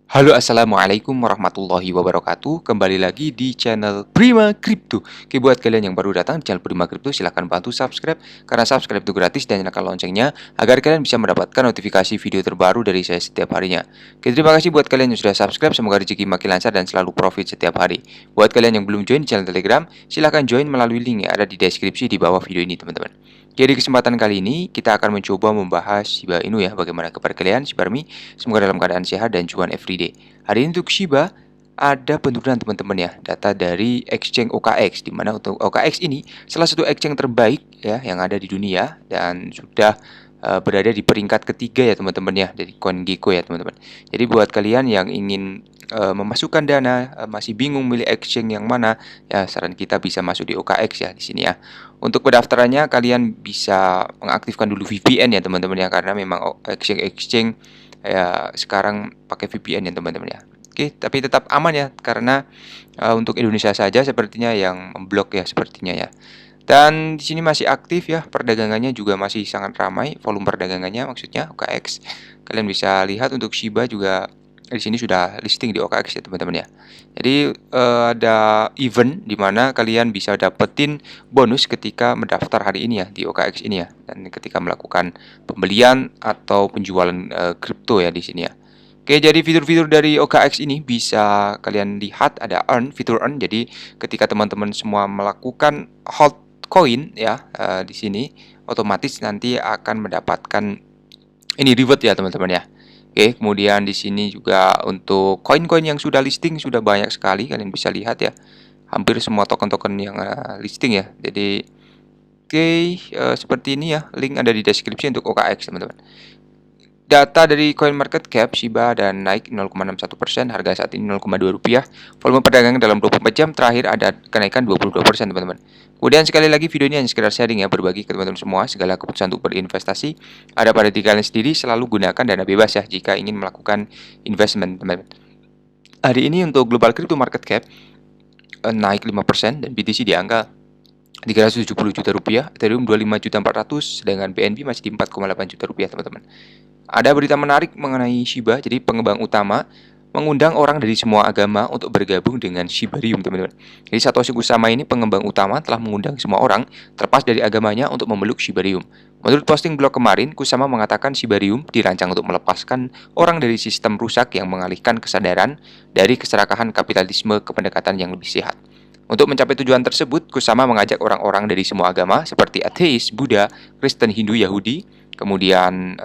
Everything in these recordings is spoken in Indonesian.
Halo, assalamualaikum warahmatullahi wabarakatuh. Kembali lagi di channel Prima Crypto. Oke, buat kalian yang baru datang di channel Prima Crypto, silahkan bantu subscribe karena subscribe itu gratis dan nyalakan loncengnya agar kalian bisa mendapatkan notifikasi video terbaru dari saya setiap harinya. Oke, terima kasih buat kalian yang sudah subscribe. Semoga rezeki makin lancar dan selalu profit setiap hari. Buat kalian yang belum join di channel Telegram, silahkan join melalui link yang ada di deskripsi di bawah video ini, teman-teman. Jadi kesempatan kali ini kita akan mencoba membahas Shiba Inu ya, bagaimana kabar kalian Shiba Army? Semoga dalam keadaan sehat dan cuan everyday. Hari ini untuk Shiba ada penurunan teman-teman ya, data dari exchange OKX, di mana untuk OKX ini salah satu exchange terbaik ya yang ada di dunia dan sudah berada di peringkat ketiga ya teman-teman ya dari CoinGecko ya teman-teman. Jadi buat kalian yang ingin memasukkan dana, masih bingung milih exchange yang mana, ya saran kita bisa masuk di OKX ya di sini ya. Untuk pendaftarannya kalian bisa mengaktifkan dulu VPN ya teman-teman ya, karena memang exchange ya sekarang pakai VPN ya teman-teman ya. Oke, tapi tetap aman ya karena untuk Indonesia saja sepertinya yang memblok ya sepertinya ya. Dan di sini masih aktif ya, perdagangannya juga masih sangat ramai, volume perdagangannya maksudnya OKX. Kalian bisa lihat untuk Shiba juga di sini sudah listing di OKX ya teman-teman ya. Jadi ada event di mana kalian bisa dapetin bonus ketika mendaftar hari ini ya di OKX ini ya, dan ketika melakukan pembelian atau penjualan kripto ya di sini ya. Oke, jadi fitur-fitur dari OKX ini bisa kalian lihat ada earn, fitur earn. Jadi ketika teman-teman semua melakukan hold koin ya di sini otomatis nanti akan mendapatkan ini reward ya teman-teman ya. Oke, kemudian di sini juga untuk koin-koin yang sudah listing sudah banyak sekali, kalian bisa lihat ya. Hampir semua token-token yang listing ya. Jadi oke, seperti ini ya. Link ada di deskripsi untuk OKX teman-teman. Data dari CoinMarketCap, Shiba dan naik 0,61%, harga saat ini 0,2 rupiah. Volume perdagangan dalam 24 jam terakhir ada kenaikan 22% teman-teman. Kemudian sekali lagi video ini hanya sekedar sharing ya, berbagi ke teman-teman semua. Segala keputusan untuk berinvestasi ada pada diri kalian sendiri, selalu gunakan dana bebas ya jika ingin melakukan investment teman-teman. Hari ini untuk global crypto market cap naik 5% dan BTC di angka 370 juta rupiah, Ethereum 25.400.000, sedangkan BNB masih di 4,8 juta rupiah teman-teman. Ada berita menarik mengenai Shiba. Jadi pengembang utama mengundang orang dari semua agama untuk bergabung dengan Shibarium, teman-teman. Jadi Satoshi Kusama ini pengembang utama telah mengundang semua orang terlepas dari agamanya untuk memeluk Shibarium. Menurut posting blog kemarin, Kusama mengatakan Shibarium dirancang untuk melepaskan orang dari sistem rusak yang mengalihkan kesadaran dari keserakahan kapitalisme ke pendekatan yang lebih sehat. Untuk mencapai tujuan tersebut, Kusama mengajak orang-orang dari semua agama seperti ateis, Buddha, Kristen, Hindu, Yahudi. Kemudian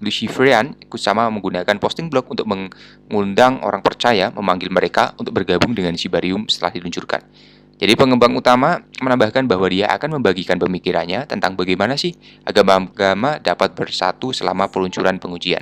Luciferian, Kusama menggunakan posting blog untuk mengundang orang percaya, memanggil mereka untuk bergabung dengan Shibarium setelah diluncurkan. Jadi pengembang utama menambahkan bahwa dia akan membagikan pemikirannya tentang bagaimana sih agama-agama dapat bersatu selama peluncuran pengujian.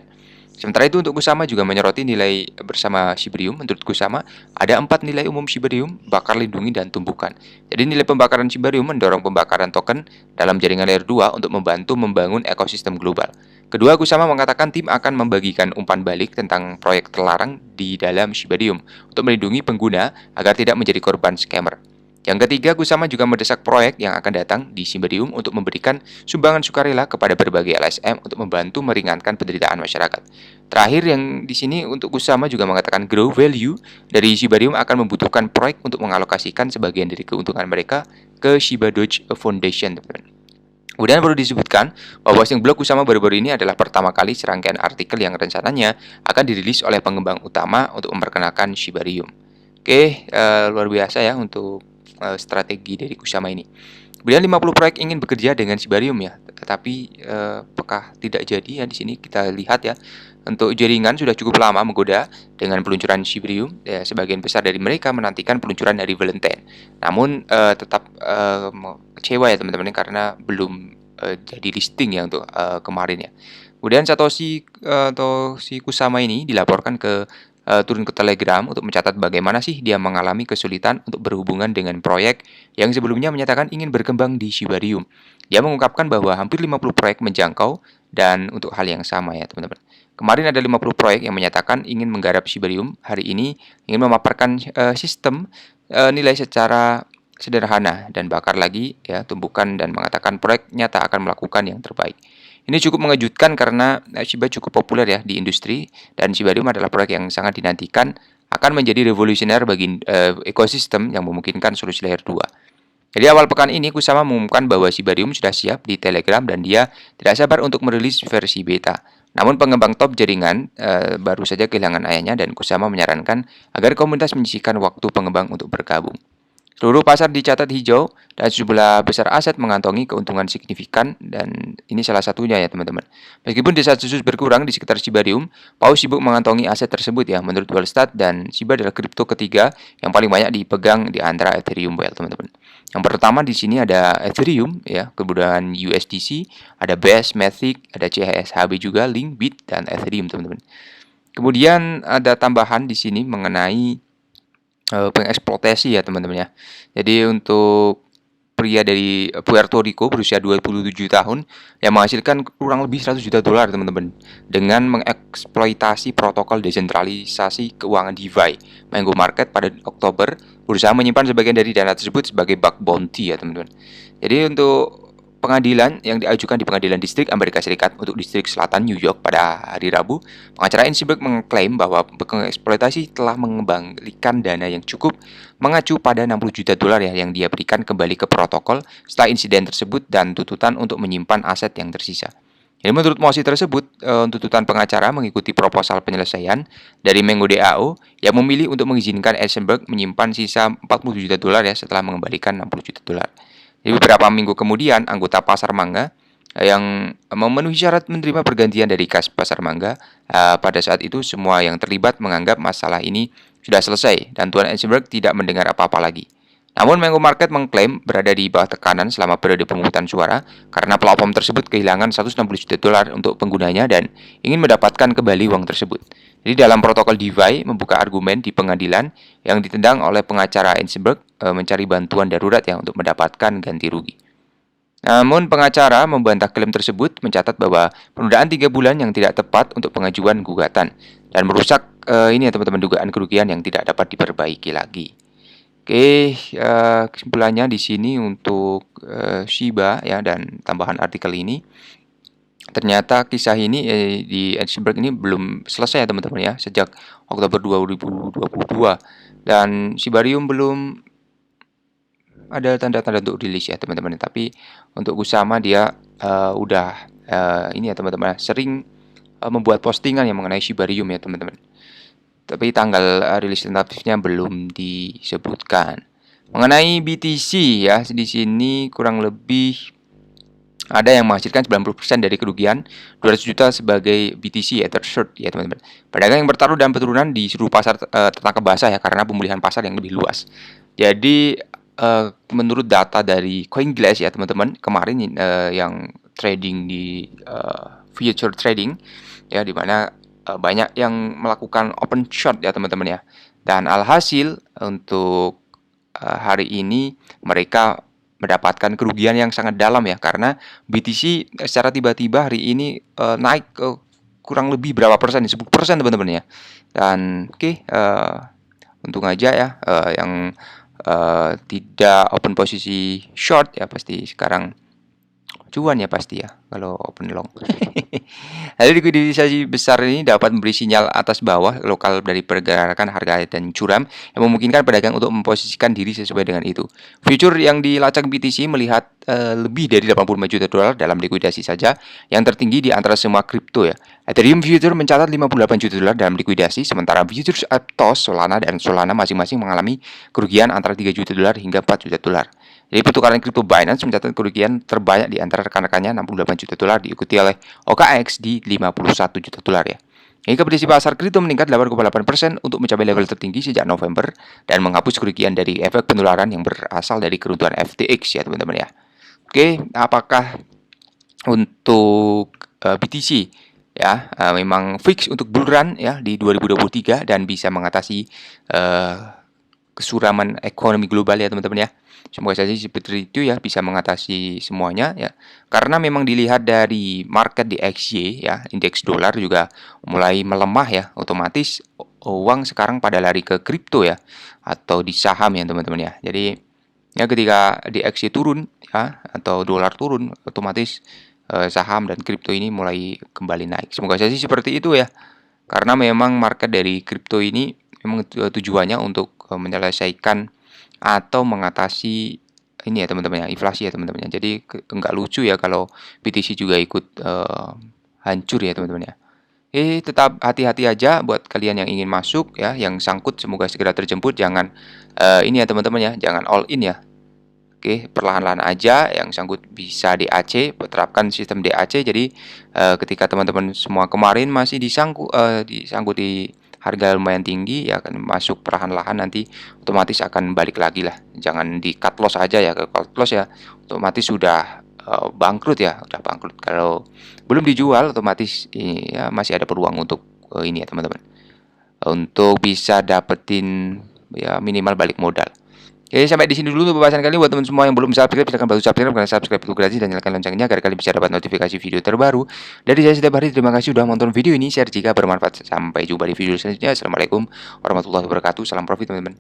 Sementara itu untuk Kusama juga menyoroti nilai bersama Shibarium. Menurut Kusama, ada 4 nilai umum Shibarium: bakar, lindungi, dan tumbuhkan. Jadi nilai pembakaran Shibarium mendorong pembakaran token dalam jaringan layer 2 untuk membantu membangun ekosistem global. Kedua, Kusama mengatakan tim akan membagikan umpan balik tentang proyek terlarang di dalam Shibarium untuk melindungi pengguna agar tidak menjadi korban scammer. Yang ketiga, Kusama juga mendesak proyek yang akan datang di Shibarium untuk memberikan sumbangan sukarela kepada berbagai LSM untuk membantu meringankan penderitaan masyarakat. Terakhir yang di sini untuk Kusama juga mengatakan grow value dari Shibarium akan membutuhkan proyek untuk mengalokasikan sebagian dari keuntungan mereka ke Shiba Doge Foundation, teman-teman. Kemudian perlu disebutkan bahwa posting blog Kusama baru-baru ini adalah pertama kali serangkaian artikel yang rencananya akan dirilis oleh pengembang utama untuk memperkenalkan Shibarium. Oke, luar biasa ya untuk strategi dari Kusama ini. Kemudian 50 proyek ingin bekerja dengan Shibarium ya, tetapi apakah tidak jadi ya di sini kita lihat ya. Untuk jaringan sudah cukup lama menggoda dengan peluncuran Shibarium. Ya, sebagian besar dari mereka menantikan peluncuran dari Valentine. Namun tetap kecewa ya teman-teman karena belum jadi listing ya untuk kemarin ya. Kemudian Satoshi atau si Kusama ini dilaporkan turun ke Telegram untuk mencatat bagaimana sih dia mengalami kesulitan untuk berhubungan dengan proyek yang sebelumnya menyatakan ingin berkembang di Shibarium. Dia mengungkapkan bahwa hampir 50 proyek menjangkau dan untuk hal yang sama ya teman-teman. Kemarin ada 50 proyek yang menyatakan ingin menggarap Shibarium. Hari ini ingin memaparkan sistem nilai secara sederhana dan bakar lagi ya, tumbuhkan dan mengatakan proyek nyata akan melakukan yang terbaik. Ini cukup mengejutkan karena Shiba cukup populer ya di industri, dan Shibarium adalah proyek yang sangat dinantikan akan menjadi revolusioner bagi ekosistem yang memungkinkan solusi layer 2. Jadi awal pekan ini Kusama mengumumkan bahwa Shibarium sudah siap di Telegram dan dia tidak sabar untuk merilis versi beta. Namun pengembang top jaringan baru saja kehilangan ayahnya, dan Kusama menyarankan agar komunitas menyisihkan waktu pengembang untuk bergabung. Seluruh pasar dicatat hijau dan sejumlah besar aset mengantongi keuntungan signifikan, dan ini salah satunya ya teman-teman. Meskipun desas-desus berkurang di sekitar Shibarium, Paus sibuk mengantongi aset tersebut ya. Menurut Wallstat, dan Shiba adalah kripto ketiga yang paling banyak dipegang di antara Ethereum Well, teman-teman. Yang pertama di sini ada Ethereum ya, kemudian USDC, ada BES, Matic, ada CHSHB juga, Link, Bit, dan Ethereum, teman-teman. Kemudian ada tambahan di sini mengenai pengeksploitasi ya teman-teman ya. Jadi untuk pria dari Puerto Rico berusia 27 tahun yang menghasilkan kurang lebih 100 juta dolar teman-teman dengan mengeksploitasi protokol desentralisasi keuangan DeFi Mango Market pada Oktober, berusaha menyimpan sebagian dari dana tersebut sebagai bug bounty ya teman-teman. Jadi untuk pengadilan yang diajukan di Pengadilan Distrik Amerika Serikat untuk Distrik Selatan New York pada hari Rabu, pengacara Einstein mengklaim bahwa pengeksploitasi telah mengembalikan dana yang cukup mengacu pada 60 juta dolar ya yang dia berikan kembali ke protokol setelah insiden tersebut, dan tuntutan untuk menyimpan aset yang tersisa. Jadi menurut mosi tersebut, tuntutan pengacara mengikuti proposal penyelesaian dari Mango DAO yang memilih untuk mengizinkan Eisenberg menyimpan sisa 40 juta dolar ya setelah mengembalikan 60 juta dolar. Jadi beberapa minggu kemudian, anggota pasar mangga yang memenuhi syarat menerima pergantian dari kas pasar mangga, pada saat itu semua yang terlibat menganggap masalah ini sudah selesai dan Tuan Eisenberg tidak mendengar apa-apa lagi. Namun Mango Market mengklaim berada di bawah tekanan selama periode pemungutan suara karena platform tersebut kehilangan 160 juta dolar untuk penggunanya dan ingin mendapatkan kembali uang tersebut. Jadi dalam protokol DeFi membuka argumen di pengadilan yang ditendang oleh pengacara Eisenberg mencari bantuan darurat ya untuk mendapatkan ganti rugi. Namun pengacara membantah klaim tersebut, mencatat bahwa penundaan 3 bulan yang tidak tepat untuk pengajuan gugatan dan merusak ini ya teman-teman, dugaan kerugian yang tidak dapat diperbaiki lagi. Oke, kesimpulannya di sini untuk Shiba ya, dan tambahan artikel ini. Ternyata kisah ini di Eisenberg ini belum selesai ya teman-teman ya, sejak Oktober 2022, dan Shibarium belum ada tanda-tanda untuk rilis ya teman-teman. Tapi untuk Kusama dia udah ini ya teman-teman, sering membuat postingan yang mengenai Shibarium ya teman-teman. Tapi tanggal rilis tentatifnya belum disebutkan. Mengenai BTC ya, di sini kurang lebih ada yang menghasilkan 90% dari kerugian 200 juta sebagai BTC atau short ya teman-teman. Pedagang yang bertaruh dalam penurunan di seluruh pasar tertangkap basah ya karena pemulihan pasar yang lebih luas. Jadi menurut data dari CoinGlass ya teman-teman, kemarin yang trading di future trading ya, di mana banyak yang melakukan open short ya teman-teman ya. Dan alhasil untuk hari ini mereka mendapatkan kerugian yang sangat dalam ya, karena BTC secara tiba-tiba hari ini naik ke kurang lebih berapa persen, 10% teman-teman ya. Dan untung aja ya yang tidak open posisi short ya, pasti sekarang cuan ya pasti ya kalau open long. Jadi likuidisasi besar ini dapat memberi sinyal atas bawah lokal dari pergerakan harga dan curam yang memungkinkan pedagang untuk memposisikan diri sesuai dengan itu. Future yang dilacak BTC melihat lebih dari 85 juta dolar dalam likuidasi saja, yang tertinggi di antara semua kripto ya. Ethereum Future mencatat 58 juta dolar dalam likuidasi, sementara Futures Aptos, Solana, dan Solana masing-masing mengalami kerugian antara 3 juta dolar hingga 4 juta dolar. Jadi pertukaran kripto Binance mencatat kerugian terbanyak di antara rekan-rekannya, 68 juta dolar, diikuti oleh OKX di 51 juta dolar ya. Ini prediksi pasar kripto meningkat 8,8% untuk mencapai level tertinggi sejak November dan menghapus kerugian dari efek penularan yang berasal dari keruntuhan FTX ya teman-teman ya. Oke, apakah untuk BTC ya memang fix untuk bull run ya di 2023 dan bisa mengatasi kesuraman ekonomi global ya teman-teman ya. Semoga saja seperti itu ya, bisa mengatasi semuanya ya. Karena memang dilihat dari market di XY ya, indeks dolar juga mulai melemah ya, otomatis uang sekarang pada lari ke kripto ya, atau di saham ya teman-teman ya. Jadi ya ketika di XY turun ya, atau dolar turun, otomatis saham dan kripto ini mulai kembali naik. Semoga saja sih seperti itu ya. Karena memang market dari kripto ini memang tujuannya untuk menyelesaikan atau mengatasi ini ya teman-teman ya, inflasi ya teman-teman ya. Jadi nggak lucu ya kalau BTC juga ikut hancur ya teman-teman ya. Tetap hati-hati aja buat kalian yang ingin masuk ya, yang sangkut semoga segera terjemput. Jangan ini ya teman-teman ya, jangan all in ya. Oke, perlahan-lahan aja, yang sangkut bisa DAC, terapkan sistem DAC. Jadi ketika teman-teman semua kemarin masih disangkut di harga lumayan tinggi, ya akan masuk perlahan-lahan, nanti otomatis akan balik lagi lah. Jangan di cut loss aja ya, ke cut loss ya otomatis sudah bangkrut ya, udah bangkrut. Kalau belum dijual otomatis ya masih ada peluang untuk ini ya teman-teman, untuk bisa dapetin ya minimal balik modal. Oke, sampai di sini dulu pembahasan kali. Buat teman semua yang belum subscribe, silahkan bantu subscribe, karena subscribe itu gratis, dan nyalakan loncengnya agar kalian bisa dapat notifikasi video terbaru dari saya setiap hari. Terima kasih sudah menonton video ini, share jika bermanfaat. Sampai jumpa di video selanjutnya. Assalamualaikum warahmatullahi wabarakatuh. Salam profit teman-teman.